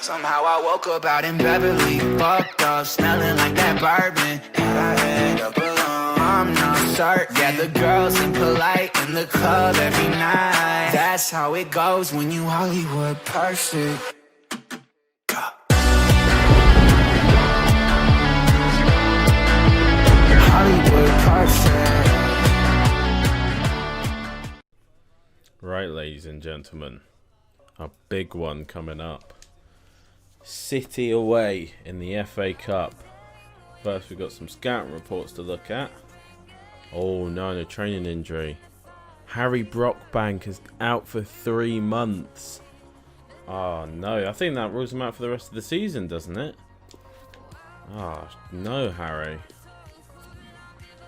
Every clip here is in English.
Somehow I woke up out in Beverly, fucked up, smelling like that bourbon. Had I had up alone, I'm not certain. Yeah, the girls impolite in the club every night. That's how it goes when you Hollywood perfect. Hollywood perfect. Right, ladies and gentlemen, a big one coming up. City away in the FA Cup. First, we've got some scouting reports to look at. Oh no, a training injury. Harry Brockbank is out for 3 months. Oh no, I think that rules him out for the rest of the season, doesn't it? Oh no, Harry.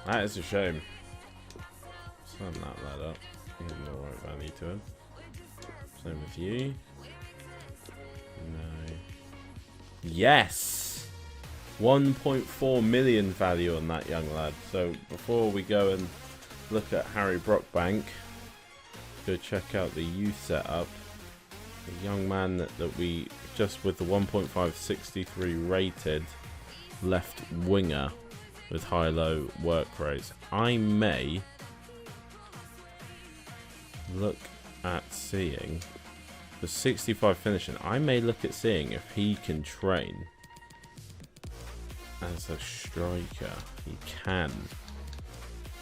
That is a shame. Sum that lad up. He's no right value to him. Same with you. No. Yes! 1.4 million value on that young lad. So before we go and look at Harry Brockbank, go check out the youth setup. The young man that we just with the 1.563 rated left winger with high-low work rates. I may look at seeing the 65 finishing. I may look at seeing if he can train as a striker. He can.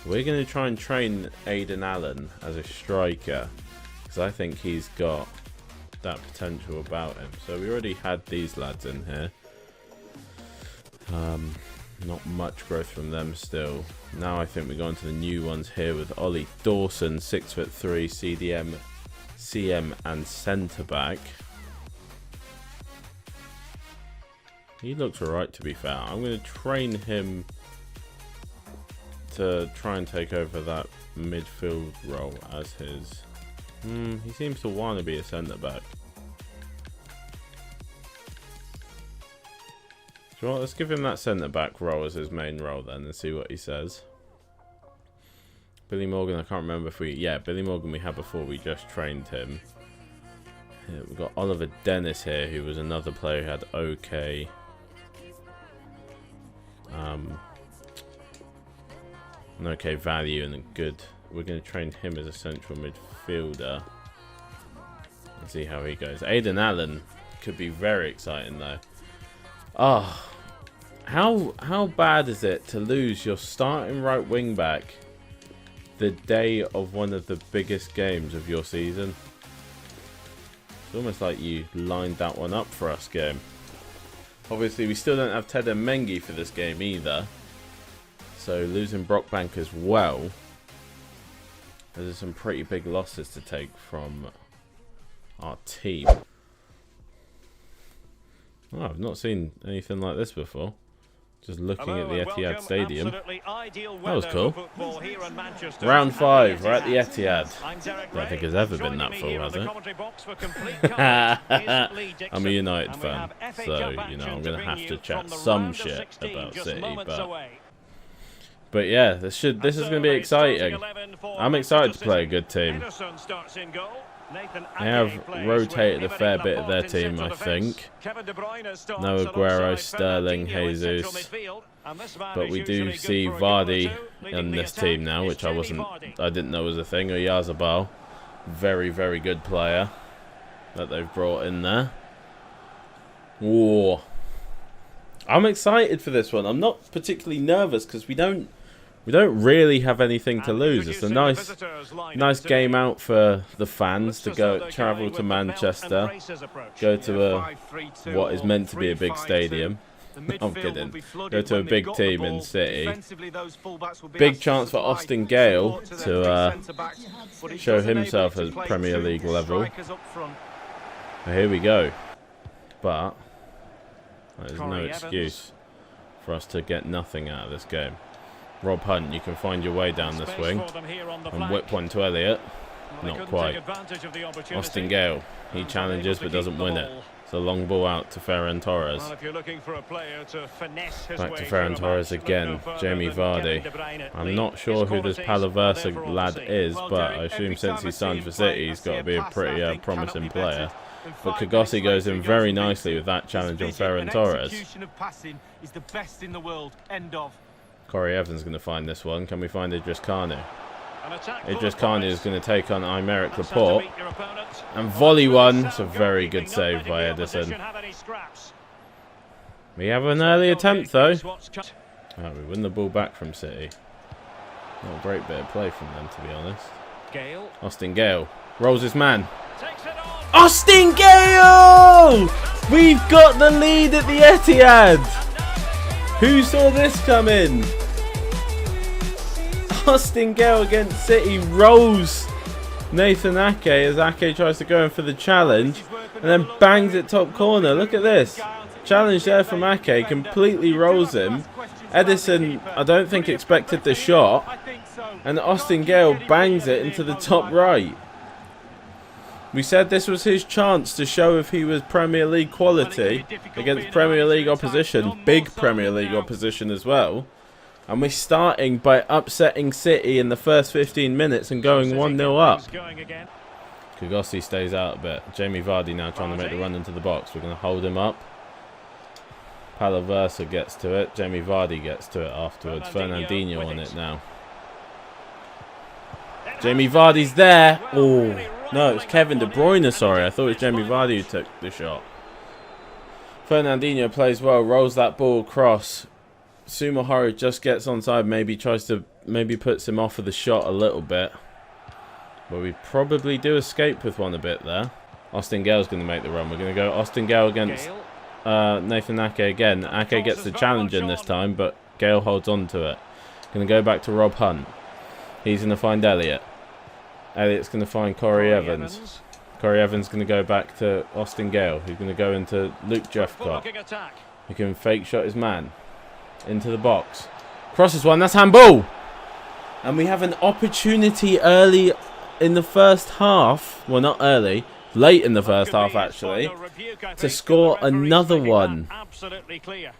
We're going to try and train Aidan Allen as a striker because I think he's got that potential about him. So we already had these lads in here. Not much growth from them still. Now I think we go on to the new ones here with Ollie Dawson, 6'3", CDM, CM and centre back. He looks alright, to be fair. I'm going to train him to try and take over that midfield role as his. He seems to want to be a centre back. Do you know what? Let's give him that centre back role as his main role then and see what he says. Billy Morgan, I can't remember if we... Yeah, Billy Morgan we had before, we just trained him. Yeah, we've got Oliver Dennis here, who was another player who had okay... an okay value and a good... We're going to train him as a central midfielder. And see how he goes. Aidan Allen could be very exciting though. Oh, how bad is it to lose your starting right wing back the day of one of the biggest games of your season? It's almost like you lined that one up for us, game. Obviously, we still don't have Ted and Mengi for this game either. So losing Brockbank as well. There's some pretty big losses to take from our team. Oh, I've not seen anything like this before. Just looking at the Etihad Stadium. That was cool. Round 5, we're at the Etihad. Don't think it's ever been that full, has it? I'm a United fan, so, you know, I'm going to have to chat some shit about City, but yeah, this is going to be exciting. I'm excited to play a good team. They have rotated a fair bit of their team, I think. No Aguero, Sterling, Jesus. But we do see Vardy in this team now, which I didn't know was a thing. Oyarzabal, very, very good player that they've brought in there. Whoa. I'm excited for this one. I'm not particularly nervous because we don't really have anything to lose. It's a nice game out for the fans to travel to Manchester, go to what is meant to be a big stadium. I'm kidding. Go to a big team in City. Big chance for Austin Gale to show himself as Premier League level. Here we go. But there's no excuse for us to get nothing out of this game. Rob Hunt, you can find your way down this wing. And whip one to Elliott. Not quite. Austin Gale, he challenges but doesn't win it. It's a long ball out to Ferran Torres. Back to Ferran Torres again. Jamie Vardy. I'm not sure who this Palaversa lad is, but I assume since he signed for City, he's got to be a pretty promising player. But Kagossi goes in very nicely with that challenge on Ferran Torres. Corey Evans going to find this one. Can we find Idris Kanu? Idris Kanu is going to take on Aymeric Laporte. And volley one. It's a very good save by Edison. We have an early attempt though. Right, we win the ball back from City. Not a great bit of play from them, to be honest. Austin Gale rolls his man. Austin Gale! We've got the lead at the Etihad. Who saw this coming? Austin Gale against City rolls Nathan Ake as Ake tries to go in for the challenge and then bangs it top corner. Look at this. Challenge there from Ake, completely rolls him. Edison, I don't think, expected the shot, and Austin Gale bangs it into the top right. We said this was his chance to show if he was Premier League quality against Premier League opposition, big Premier League opposition as well. And we're starting by upsetting City in the first 15 minutes and going 1-0 up. Kagossi stays out a bit. Jamie Vardy now trying to make the run into the box. We're going to hold him up. Palaversa gets to it. Jamie Vardy gets to it afterwards. Fernandinho on it now. Jamie Vardy's there. Oh, no, it's Kevin De Bruyne, sorry. I thought it was Jamie Vardy who took the shot. Fernandinho plays well, rolls that ball across. Sumahara just gets onside, maybe puts him off of the shot a little bit. But we probably do escape with one a bit there. Austin Gale's going to make the run. We're going to go Austin Gale against Nathan Ake again. Ake gets the challenge in this time, but Gale holds on to it. Going to go back to Rob Hunt. He's going to find Elliott. Elliott's going to find Corey Evans. Corey Evans going to go back to Austin Gale, who's going to go into Luke Jeffcott. He can fake shot his man into the box. Crosses one, that's handball! And we have an opportunity early in the first half. Well, not early. Late in the first half, actually, to score another one.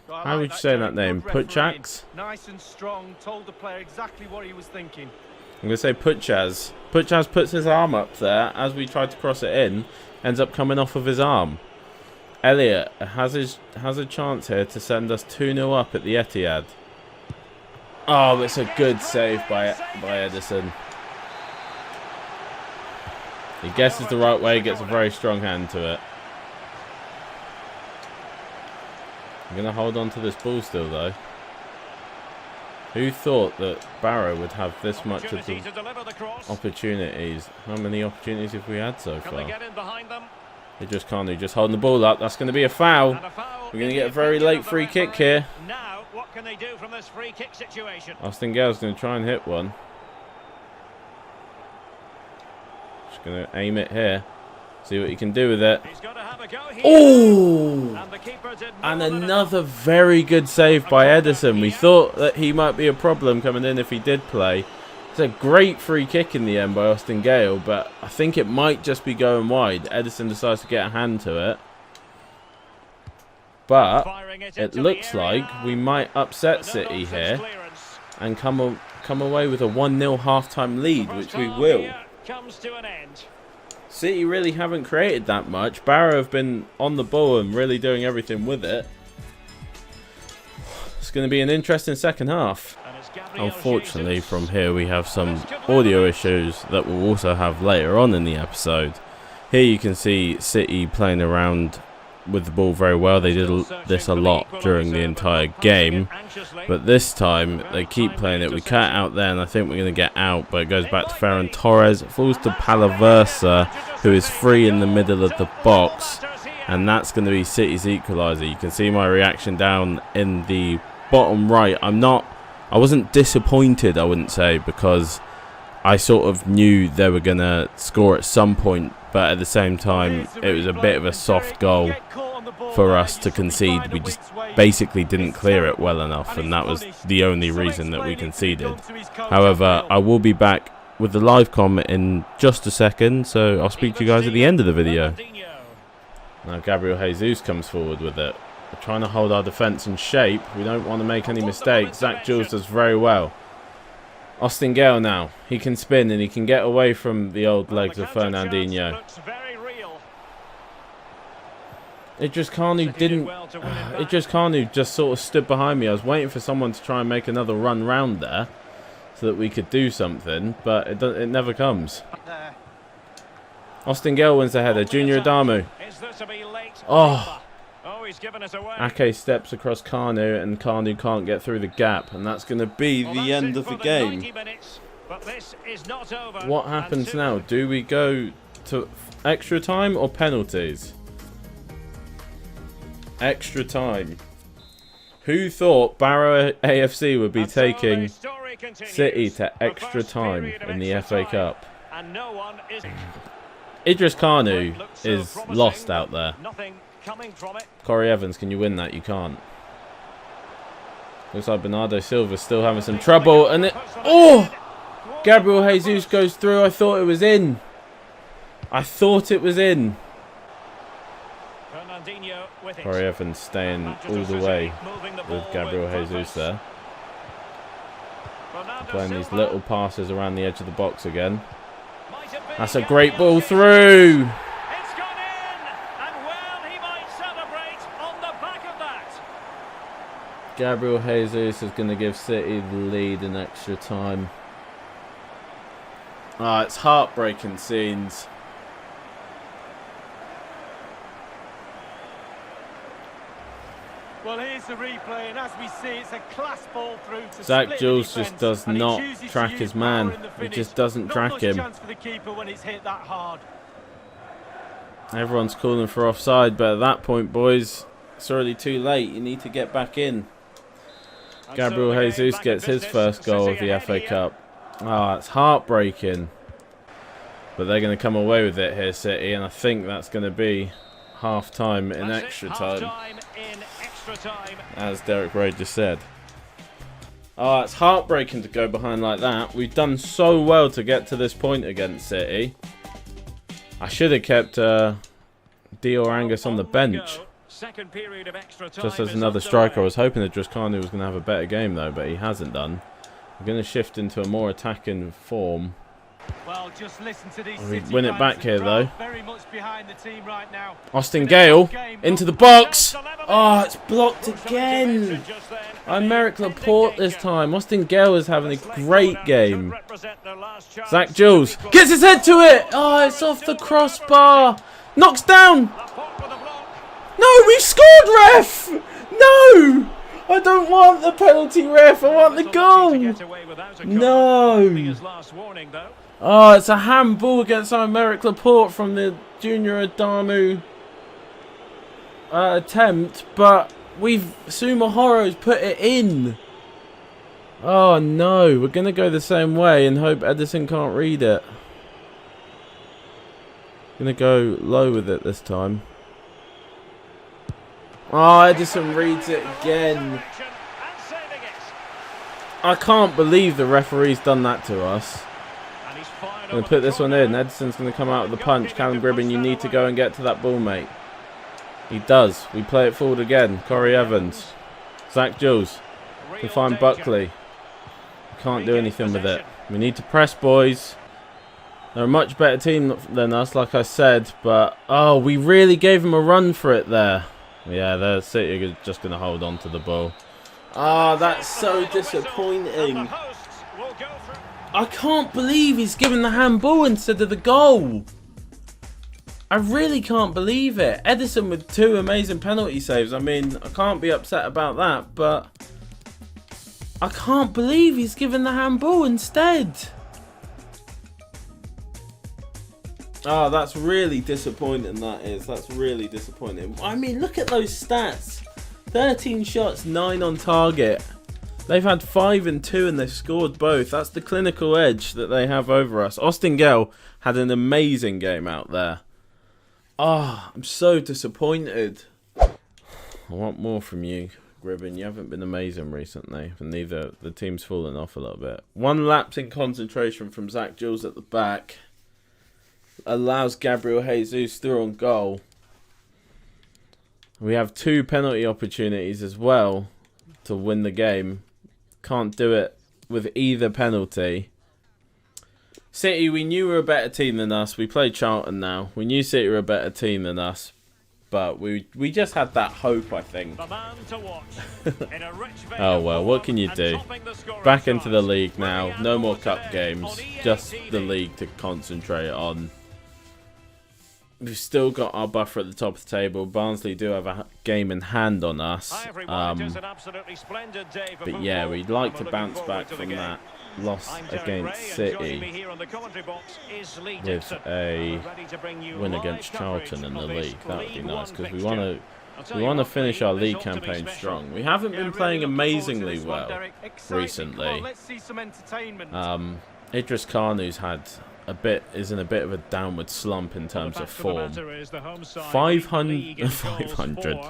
How would you say that name? Putchaks? Nice and strong, told the player exactly what he was thinking. I'm going to say Putchaz. Putchaz puts his arm up there as we try to cross it in. Ends up coming off of his arm. Elliott has a chance here to send us 2-0 up at the Etihad. Oh, it's a good save by Edison. He guesses the right way, gets a very strong hand to it. I'm going to hold on to this ball still, though. Who thought that Barrow would have this much of the opportunities? How many opportunities have we had so far? They just can't. They're just holding the ball up. That's going to be a foul. We're going to get a very late free kick here. Austin Gale's going to try and hit one. Just going to aim it here. See what he can do with it. Oh! And another very good save by Edison. We thought that he might be a problem coming in if he did play. It's a great free kick in the end by Austin Gale, but I think it might just be going wide. Edison decides to get a hand to it. But it looks like we might upset City here and come away with a 1-0 half-time lead, which we will. City really haven't created that much. Barrow have been on the ball and really doing everything with it. It's going to be an interesting second half. Unfortunately, from here we have some audio issues that we'll also have later on in the episode. Here you can see City playing around with the ball very well. They did this a lot during the entire game, but this time they keep playing it. We cut it out there and I think we're going to get out, but it goes back to Ferran Torres. It falls to Palaversa, who is free in the middle of the box, and that's going to be City's equaliser. You can see my reaction down in the bottom right. I wasn't disappointed, I wouldn't say, because I sort of knew they were going to score at some point, but at the same time it was a bit of a soft goal for us to concede. We just basically didn't clear it well enough, and that was the only reason that we conceded. However, I will be back with the live comment in just a second, so I'll speak to you guys at the end of the video. Now Gabriel Jesus comes forward with it. We're trying to hold our defence in shape. We don't want to make any mistakes. Zach Jules does very well. Austin Gale now. He can spin and he can get away from the old legs of Fernandinho. Idris Kanu just sort of stood behind me. I was waiting for someone to try and make another run round there so that we could do something, but it never comes. Austin Gale wins the header. Junior Adamu. Oh. Ake steps across Kanu, and Kanu can't get through the gap, and that's going to be the end of the game. What happens now? Do we go to extra time or penalties? Extra time. Who thought Barrow AFC would be taking City to extra time in the FA Cup? Idris Kanu is lost out there. Corey Evans, can you win that? You can't. Looks like Bernardo Silva's still having some trouble, and oh! Gabriel Jesus goes through. I thought it was in. Corey Evans staying all the way with Gabriel Jesus there. Playing these little passes around the edge of the box again. That's a great ball through. Gabriel Jesus is going to give City the lead in extra time. Ah, it's heartbreaking scenes. Well, here's the replay, and as we see, it's a class ball through to Zach Jules just does not track his man. He just doesn't track him. Chance for the keeper when it's hit that hard. Everyone's calling for offside, but at that point, boys, it's already too late. You need to get back in. Gabriel Jesus gets his first goal of the FA Cup. Ah, it's heartbreaking. But they're going to come away with it here, City, and I think that's going to be half-time in extra time. As Derek Ray just said. Oh, it's heartbreaking to go behind like that. We've done so well to get to this point against City. I should have kept Dior Angus on the bench. Just as another striker. I was hoping that Idris Kanu was going to have a better game though, but he hasn't done. We're going to shift into a more attacking form. Well, just listen to these we win it back here though. Very much behind the team right now. Austin Gale into the box. Oh, it's blocked again. Aymeric Laporte this time. Austin Gale is having a great game. Zach Jules gets his head to it. Oh, it's off the crossbar. Knocks down. No, we scored, ref. No. I don't want the penalty, ref. I want the goal. No. Oh, it's a handball against Aymeric Laporte from the Junior Adamu attempt, but Sumahoro's put it in. Oh no, we're going to go the same way and hope Edison can't read it. Going to go low with it this time. Oh, Edison reads it again. I can't believe the referee's done that to us. I'm going to put this one in. Edison's going to come out with the punch. Callum Gribben, you need to go and get to that ball, mate. He does. We play it forward again. Corey Evans. Zach Jules. To find Buckley. Can't do anything with it. We need to press, boys. They're a much better team than us, like I said. But, oh, we really gave them a run for it there. Yeah, the City are just going to hold on to the ball. Ah, that's so disappointing. I can't believe he's given the handball instead of the goal. I really can't believe it. Edison with 2 amazing penalty saves. I mean, I can't be upset about that, but I can't believe he's given the handball instead. Oh, that's really disappointing, that is. That's really disappointing. I mean, look at those stats. 13 shots, 9 on target. They've had 5 and 2 and they've scored both. That's the clinical edge that they have over us. Austin Gale had an amazing game out there. Ah, I'm so disappointed. I want more from you, Gribben. You haven't been amazing recently. And neither the team's fallen off a little bit. One lapse in concentration from Zach Jules at the back. Allows Gabriel Jesus through on goal. We have 2 penalty opportunities as well to win the game. Can't do it with either penalty. City, we knew we were a better team than us. We played Charlton now. We knew City were a better team than us. but we just had that hope, I think. The man to watch. In a rich vein Oh of well, form what can you and do? topping the scoring Back into the charts. league now. Brilliant No more goal cup today games. on Just EFC. the league to concentrate on. We've still got our buffer at the top of the table. Barnsley do have a game in hand on us. Hi everyone, it is an absolutely splendid day for But yeah, football. we'd like I'm to looking bounce forward back to the from game. that loss I'm Derek against Ray, and joining me City here on the commentary box is Lee with Dixon. a Ready to bring you win live against coverage Charlton in of the this league. That would be League nice One because we fixture. want I'll to tell you what, finish Lee, our this league ought to be campaign special. strong. We haven't been playing amazingly well recently. Let's see some entertainment. Idris Kanu's is in a bit of a downward slump in terms of form. 500,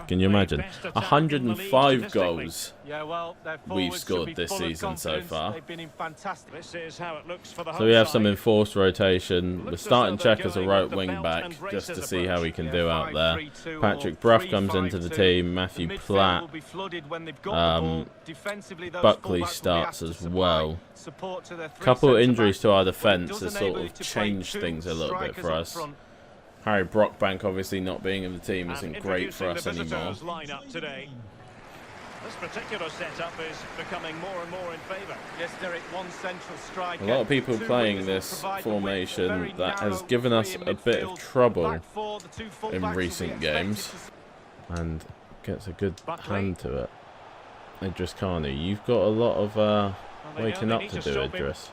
can you imagine? 105 goals we've scored this season so far. This is how it looks for the So we have home some side. enforced rotation. We're Looks as starting though they're Check as a going right with the wing belt back and just to braces see how he approach. can do out there. 5-3-2 Patrick or Brough comes into the 3-5-2. team. Matthew The midfield Platt. will be flooded when they've got the ball. Defensively, those Buckley fullbacks will be starts asked to as supply well. support to their three Couple centre injuries backs, to our but it defence does has enable sort you of to play changed two things a little bit strikers for up us. front. Harry Brockbank obviously not being in the team And isn't great for us introducing the anymore. visitors lineup today. This particular setup is becoming more and more in favour. Yes, Derek, one central striker. A lot of people two playing wingers this will provide the width, formation very that has narrow given us three in a bit of midfield. trouble Back four, the two full in backs will be recent expected games. to And gets a good Buckley. hand to it. Idris Kanu, you've got a lot of waking up to do, Idris.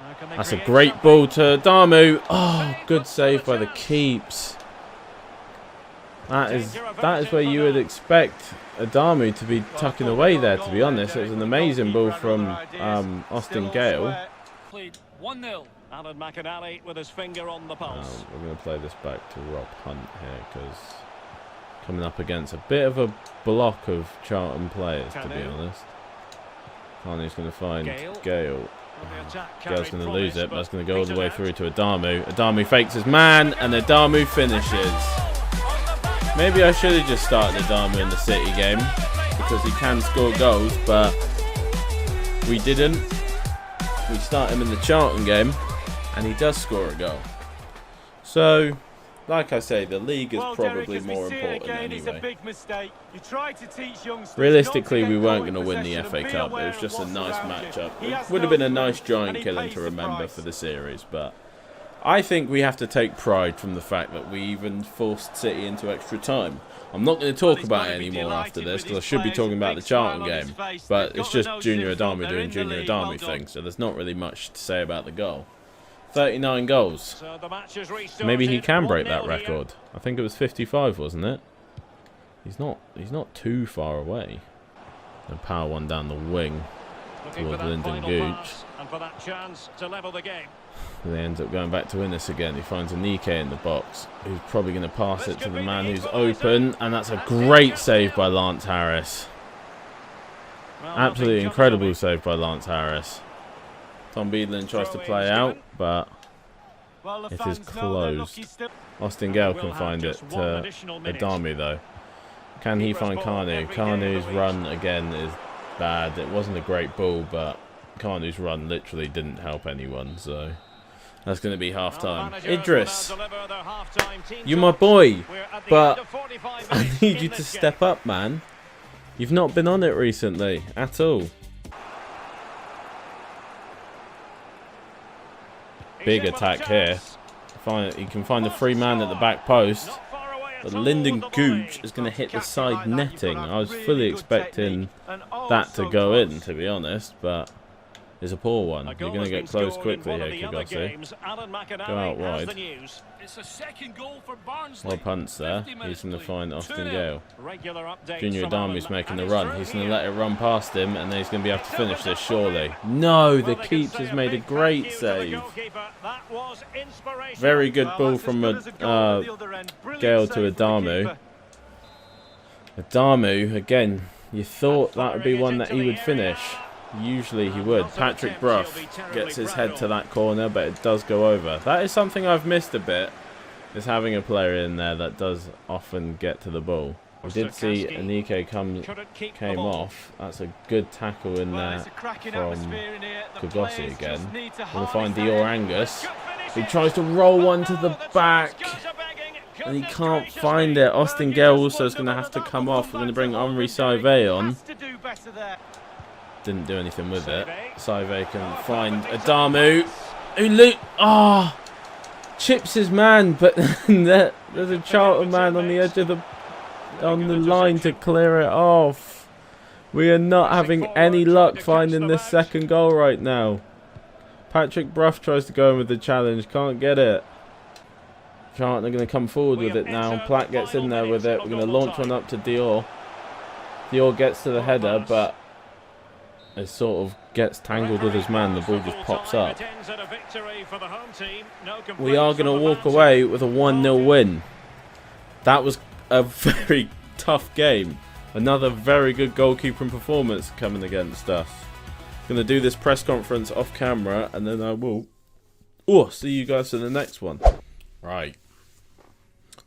Now can they That's a create great something? ball to Damu. Oh, good save by the keeps. That is where you would expect Adamu to be tucking away there, to be honest. It was an amazing ball from Austin Gale. Played 1-0. Alan McInally with his finger on the pulse. We're going to play this back to Rob Hunt here because coming up against a bit of a block of Charlton players, to be Kanu. honest. Kanu's going to find Gale. Gale. Well, the attack Gale's carried going to promise, lose it, but but it's going to go all the petered way out. through to Adamu. Adamu fakes his man, and Adamu finishes. Maybe I should have just started Adamu in the City game, because he can score goals, but we didn't. We start him in the Charlton game, and he does score a goal. So, like I say, the league is probably more important anyway. Realistically, we weren't going to win the FA Cup. It was just a nice matchup. It would have been a nice giant killing to remember for the series, but I think we have to take pride from the fact that we even forced City into extra time. I'm not going to talk about it anymore after this because I should be talking about the Charlton game, but it's just Junior Adamu doing Junior Adamu things, so there's not really much to say about the goal. 39 goals. So the match has restarted. Maybe he can break that 1-0 here. record. I think it was 55, wasn't it? He's not too far away. The power one down the wing Looking for towards that Lyndon final Gooch. pass and for that chance to level the game. And they ends up going back to win this again. He finds Anike in the box, who's probably going to pass it to the man who's open, and that's a great save by Lance Harris. Well, Absolutely nothing incredible comes save by Lance Harris. Tom Beadland tries to play out, but it is closed. Austin Gale can find it to Adamu though. Can he find Kanu? Kanu's run again is bad. It wasn't a great ball, but Kanu's run literally didn't help anyone, so that's going to be half time. Idris, you're my boy, but I need you to step up, man. You've not been on it recently at all. Big attack here. He can find a free man at the back post. But Lyndon Gooch is going to hit the side netting. I was fully expecting that to go in, to be honest, but it's a poor one. You're going to get close quickly here, Kigossi. Go out wide. Rob Hunt's there. He's going to find Austin Gale. Junior Adamu's making the run. He's going to let it run past him, and then he's going to be able to finish this, surely. No, the keeps has made a great save. Very good ball from Gale to Adamu. Adamu, again, you thought that would be one that he would finish. Usually he would. Patrick Brough gets his head to that corner, but it does go over. That is something I've missed a bit, is having a player in there that does often get to the ball. We did see Anike came off. That's a good tackle in there from Kigossi again. We'll find Dior Angus. He tries to roll one to the back. and he can't find it. Austin Gale also is going to have to come off. We're going to bring Henri Saivet on. Didn't do anything with it. Saivet can find Adamu, who chips his man, but there's a Charlton man on the edge of the line to clear it off. We are not having any luck finding this second goal right now. Patrick Brough tries to go in with the challenge, can't get it. Charlton are going to come forward with it now. Platt gets in there with it. We're going to launch one up to Dior. Dior gets to the header, but it sort of gets tangled with his man. The ball just pops up. We are going to walk away with a 1-0 win. That was a very tough game. Another very good goalkeeping performance coming against us. Going to do this press conference off camera, and then I will see you guys in the next one. Right.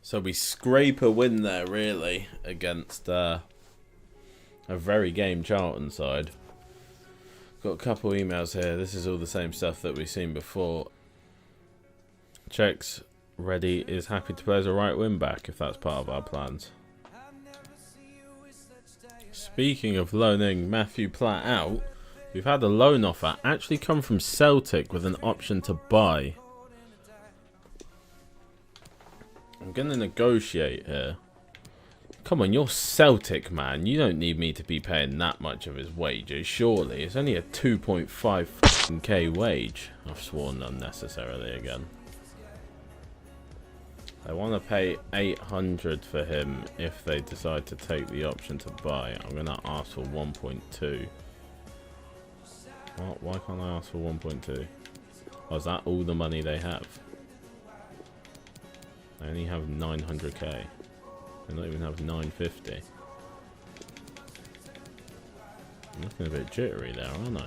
So we scrape a win there, really, against a very game Charlton side. Got a couple emails here. This is all the same stuff that we've seen before. Checks ready is happy to play as a right wing back if that's part of our plans. Speaking of loaning Matthew Platt out, we've had a loan offer actually come from Celtic with an option to buy. I'm going to negotiate here. Come on, you're Celtic, man. You don't need me to be paying that much of his wages, surely. It's only a 2.5k wage. I've sworn unnecessarily again. I want to pay 800 for him if they decide to take the option to buy. I'm going to ask for 1.2. What? Why can't I ask for 1.2? Oh, is that all the money they have? They only have 900k. They don't even have 950. I'm looking a bit jittery there, aren't I?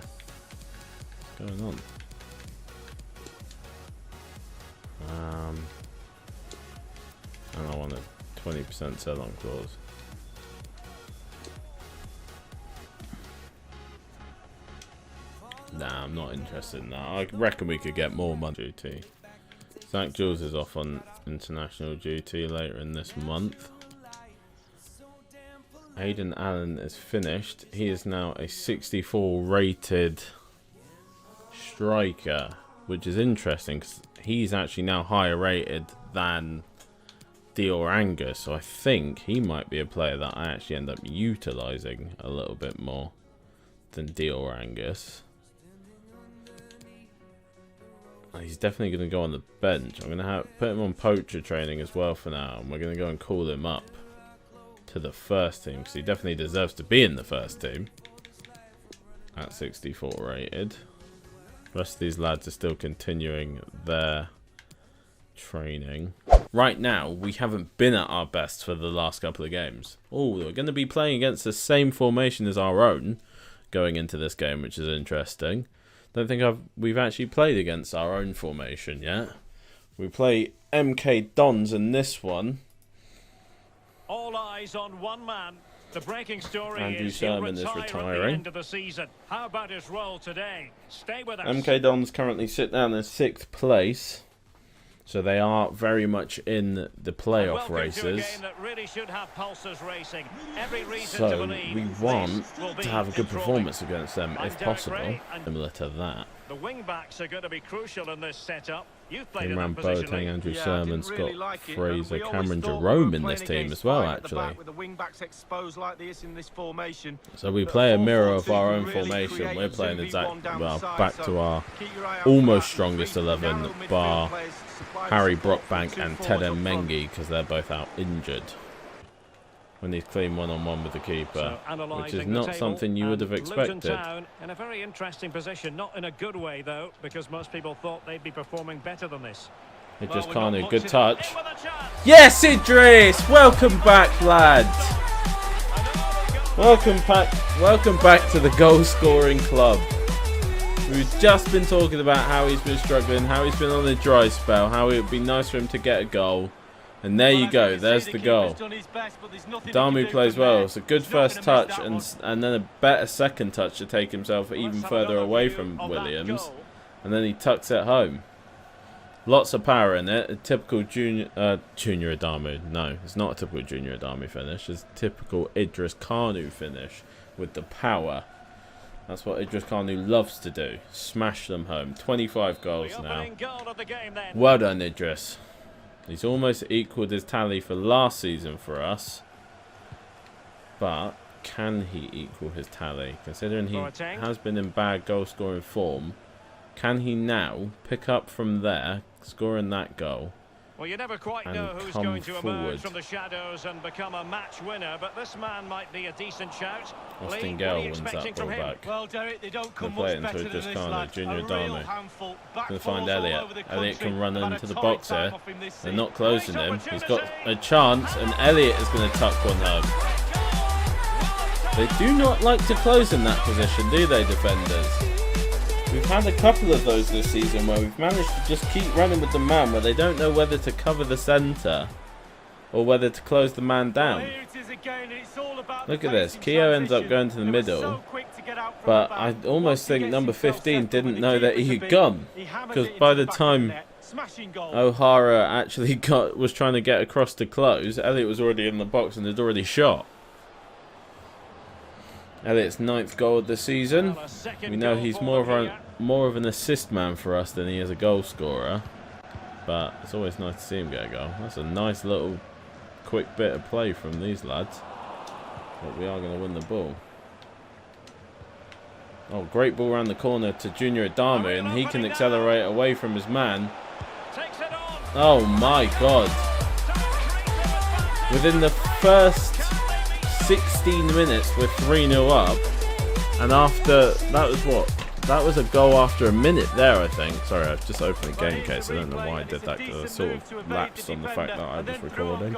What's going on? And I want a 20% sell-on clause. Nah, I'm not interested in that. I reckon we could get more money. Duty. Zach Jules is off on international duty later in this month. Aidan Allen is finished. He is now a 64 rated striker, which is interesting because he's actually now higher rated than Dior Angus. So I think he might be a player that I actually end up utilising a little bit more than Dior Angus. He's definitely going to go on the bench. I'm going to put him on poacher training as well for now. And we're going to go and call him up to the first team. Because he definitely deserves to be in the first team. At 64 rated. The rest of these lads are still continuing their training. Right now, we haven't been at our best for the last couple of games. Oh, we're going to be playing against the same formation as our own going into this game, which is interesting. Don't think we've actually played against our own formation yet. We play MK Dons in this one. All eyes on one man. The breaking story Andrew is Sherman is retiring at the retiring. end of the season. How about his role today? Stay with us. MK Dons currently sit down in 6th place. So they are very much in the playoff races. So we want to have a good performance against them if possible. Similar to that. The wing backs are going to be crucial in this setup. You've played in Imran that position. Boateng, Andrew Sherman, Scott Fraser, Cameron Jerome in this team as well, actually. So we play a mirror of our own formation. We're playing back to our almost strongest 11, bar Harry Brockbank and Ted Mengi, because they're both out injured. When he's clean one-on-one with the keeper, which is not something you would have expected. In a very interesting position, not in a good way though, because most people thought they'd be performing better than this. It just can't do. Good touch. Yes, Idris! Welcome back, lads. Welcome back to the goal-scoring club. We've just been talking about how he's been struggling, how he's been on a dry spell, how it would be nice for him to get a goal. And there you go, there's the goal. Damu plays well. It's a good first touch and then a better second touch to take himself even further away from Williams. And then he tucks it home. Lots of power in it. A typical Junior Adamu. No, it's not a typical Junior Adamu finish. It's a typical Idris Kanu finish with the power. That's what Idris Kanu loves to do. Smash them home. 25 goals now. Well done, Idris. He's almost equalled his tally for last season for us. But can he equal his tally? Considering he has been in bad goal scoring form, can he now pick up from there, scoring that goal? Well, you never quite know who's going to emerge from the shadows and become a match winner, but this man might be a decent shout. Austin Gale wins that ball back. Well, Derek, they don't come play it much into better Idris than this Kanu, lad. Junior Adamu. Going to find All Elliot. over the Elliot country. can run Had a into the torrid box time here. off him this They're season. not closing him. He's got a chance, and Elliot is going to tuck one home. They do not like to close in that position, do they, defenders? We've had a couple of those this season where we've managed to just keep running with the man, where they don't know whether to cover the centre or whether to close the man down. Look at this. Keogh ends up going to the middle, but I almost think number 15 didn't know that he had gone, because by the time O'Hara actually was trying to get across to close, Elliot was already in the box and had already shot. Elliot's 9th goal of the season. We know he's more of an assist man for us than he is a goal scorer, but it's always nice to see him get a goal. That's a nice little quick bit of play from these lads, but we are going to win the ball. Oh, great ball around the corner to Junior Adamu, and he can accelerate away from his man. Oh my god. Within the first 16 minutes we're 3-0 up, and after that was what? That was a goal after a minute there, I think. Sorry, I've just opened a game case. I don't know why I did that, because I sort of lapsed on the fact that I was recording.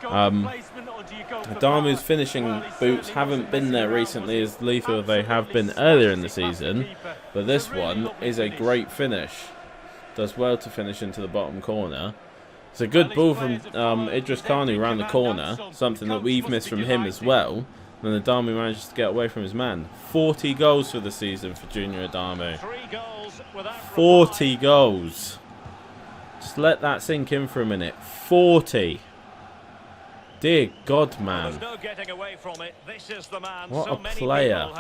Adamu's finishing boots haven't been there recently as lethal as they have been earlier in the season, but this one is a great finish. Does well to finish into the bottom corner. It's a good ball from Idris Kanu around the corner, something that we've missed from him as well. And Adamu manages to get away from his man. 40 goals for the season for Junior Adamu. 40 goals. Just let that sink in for a minute. 40. Dear God, man. What a player.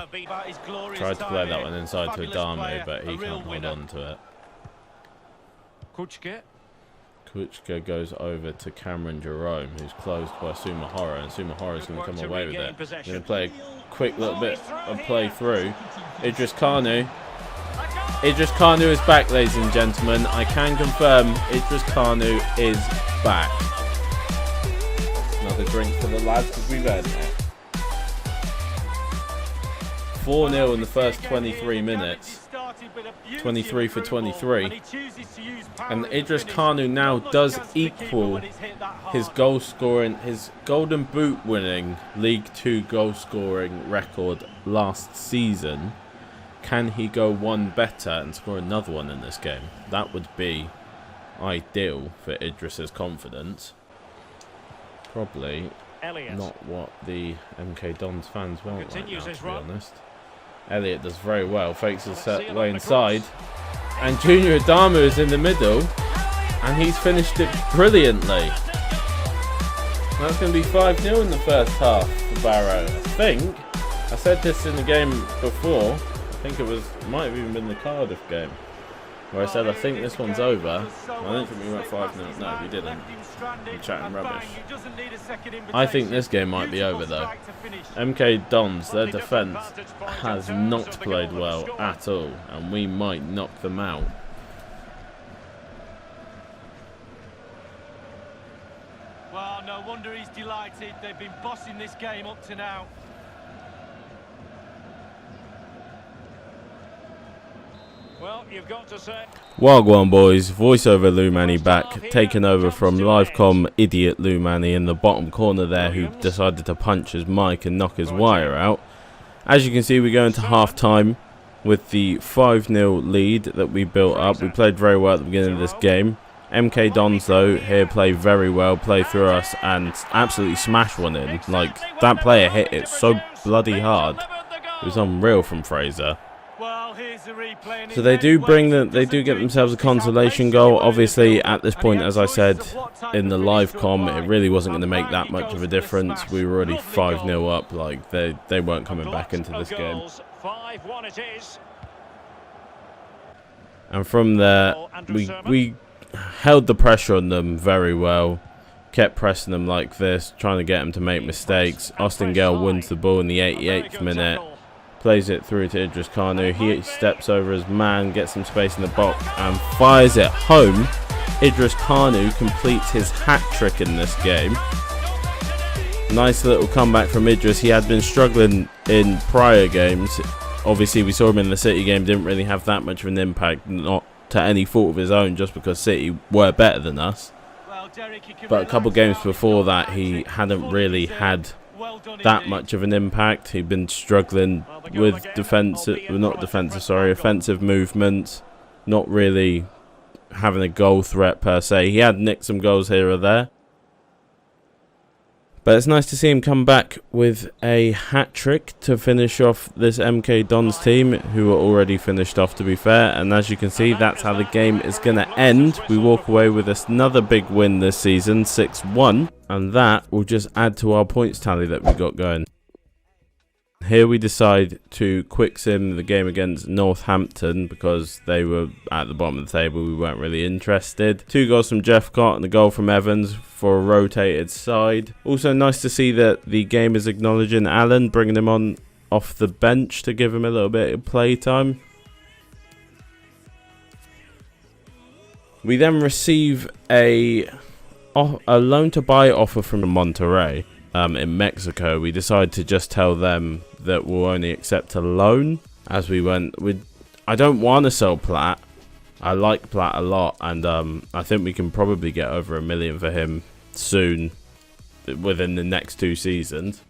Tried to play that one inside to Adamu, but he can't hold on to it. Kuchka goes over to Cameron Jerome, who's closed by Sumahara, and Sumahara is going to come away with it. Going to play a quick little bit of play through. Idris Kanu. Idris Kanu is back, ladies and gentlemen. I can confirm Idris Kanu is back. Another drink for the lads, because we've earned it. 4-0 in the first 23 minutes. 23 for 23, and Idris Kanu now does equal his goal scoring, his Golden Boot winning League 2 goal scoring record last season. Can he go one better and score another one in this game? That would be ideal for Idris's confidence. Probably not what the MK Dons fans want right now, to be honest. Elliot does very well, fakes his set way inside, and Junior Adamu is in the middle, and he's finished it brilliantly. That's going to be 5-0 in the first half for Barrow. I think, I said this in the game before, I think might have even been the Cardiff game, where I said I think this one's over. I don't think we went 5-0, no we didn't. We're chatting rubbish. I think this game might be over though. MK Dons, their defence has not played well at all, and we might knock them out. Well, no wonder he's delighted. They've been bossing this game up to now. Well, you've got to say. Wagwan boys, voiceover Lumani back, taken over from livecom idiot Lumani in the bottom corner there, who decided to punch his mic and knock his wire out. As you can see, we go into half time with the 5-0 lead that we built up. We played very well at the beginning of this game. MK Dons though here play very well, play through us and absolutely smash one in. Like, that player hit it so bloody hard. It was unreal from Fraser. Well, here's the replay, and So they do get themselves a consolation goal. Obviously, at this point, as I said in the live comm, it really wasn't going to make that much of a difference. We were already 5-0 up. Like they weren't coming back into this game. 5-1 it is. And from there, we held the pressure on them very well. Kept pressing them like this, trying to get them to make mistakes. Austin Gale wins the ball in the 88th minute. Plays it through to Idris Kanu. He steps over his man, gets some space in the box, and fires it home. Idris Kanu completes his hat-trick in this game. Nice little comeback from Idris. He had been struggling in prior games. Obviously, we saw him in the City game. Didn't really have that much of an impact, not to any fault of his own, just because City were better than us. But a couple games before that, he hadn't really had that much of an impact. He'd been struggling with offensive movements, not really having a goal threat per se. He had nicked some goals here or there, but it's nice to see him come back with a hat-trick to finish off this MK Dons team, who were already finished off, to be fair. And as you can see, that's how the game is going to end. We walk away with another big win this season, 6-1, and that will just add to our points tally that we got going. Here we decide to quick sim the game against Northampton because they were at the bottom of the table. We weren't really interested. 2 goals from Jeffcott and a goal from Evans for a rotated side. Also nice to see that the game is acknowledging Allen, bringing him on off the bench to give him a little bit of play time. We then receive a loan to buy offer from Monterrey. In Mexico. We decided to just tell them that we'll only accept a loan as we went. I don't want to sell Platt. I like Platt a lot, and I think we can probably get over $1 million for him soon, within the next 2 seasons.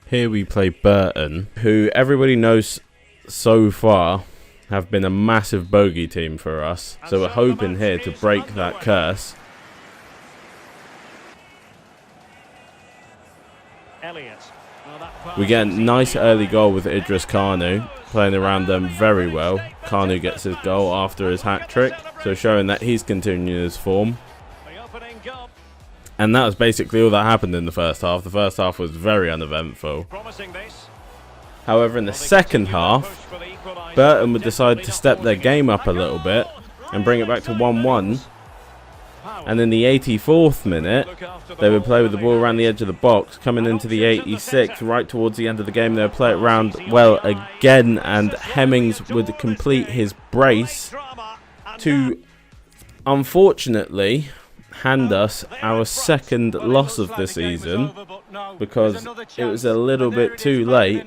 Here we play Burton, who everybody knows so far have been a massive bogey team for us. So we're hoping here to break that curse. We get a nice early goal with Idris Kanu, playing around them very well. Kanu gets his goal after his hat-trick, so showing that he's continuing his form. And that was basically all that happened in the first half. The first half was very uneventful. However, in the second half, Burton would decide to step their game up a little bit and bring it back to 1-1. And in the 84th minute, they would play with the ball around the edge of the box. Coming into the 86th, right towards the end of the game, they would play it round well again, and Hemmings would complete his brace to, unfortunately, hand us our second loss of the season, because it was a little bit too late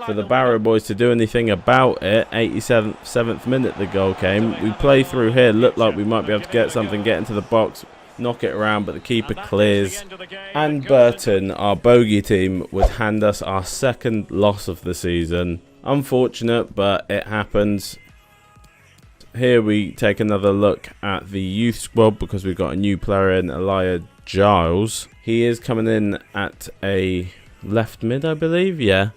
for the Barrow boys to do anything about it. 87th minute the goal came. We play through here, looked like we might be able to get something, get into the box, knock it around, but the keeper clears. And Burton, our bogey team, would hand us our second loss of the season. Unfortunate, but it happens. Here we take another look at the youth squad because we've got a new player in, Elijah Giles. He is coming in at a left mid, I believe, yeah.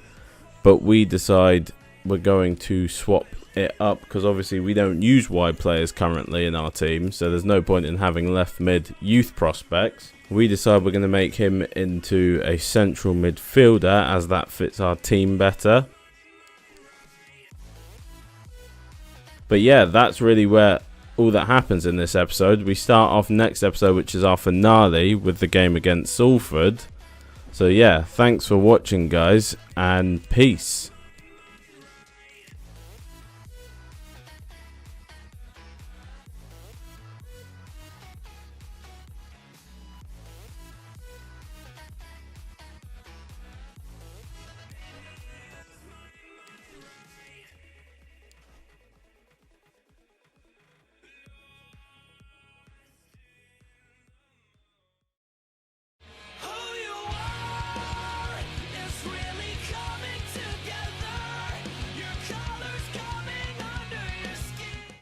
But we decide we're going to swap it up because obviously we don't use wide players currently in our team, so there's no point in having left mid youth prospects. We decide we're going to make him into a central midfielder as that fits our team better. But yeah, that's really where all that happens in this episode. We start off next episode, which is our finale, with the game against Salford. So yeah, thanks for watching, guys, and peace.